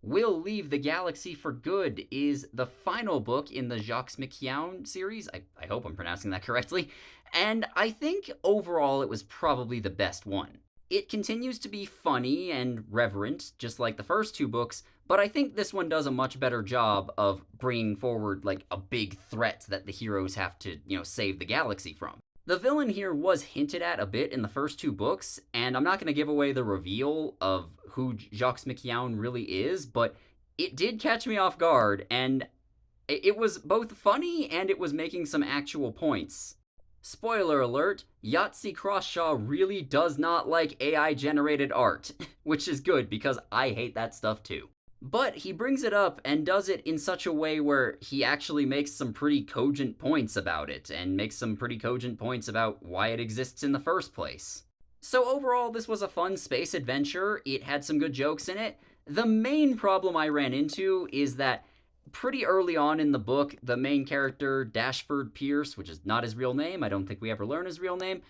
Will Leave the Galaxy for Good is the final book in the Jacques McKeown series. I hope I'm pronouncing that correctly. And I think overall it was probably the best one. It continues to be funny and reverent, just like the first two books, but I think this one does a much better job of bringing forward like a big threat that the heroes have to, save the galaxy from. The villain here was hinted at a bit in the first two books, and I'm not going to give away the reveal of who Jacques McKeown really is, but it did catch me off guard, and it was both funny and it was making some actual points. Spoiler alert, Yahtzee Crossshaw really does not like AI generated art, which is good because I hate that stuff too. But he brings it up and does it in such a way where he actually makes some pretty cogent points about it, and makes some pretty cogent points about why it exists in the first place. So overall, this was a fun space adventure. It had some good jokes in it. The main problem I ran into is that pretty early on in the book, the main character, Dashford Pierce, which is not his real name, I don't think we ever learn his real name,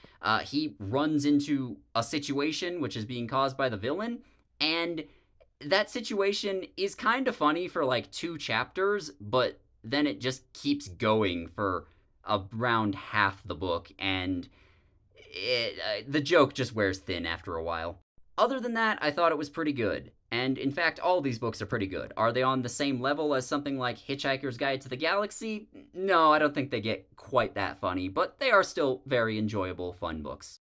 he runs into a situation which is being caused by the villain, and that situation is kind of funny for like 2 chapters, but then it just keeps going for around half the book, and the joke just wears thin after a while. Other than that, I thought it was pretty good. And in fact, all these books are pretty good. Are they on the same level as something like Hitchhiker's Guide to the Galaxy? No, I don't think they get quite that funny, but they are still very enjoyable, fun books.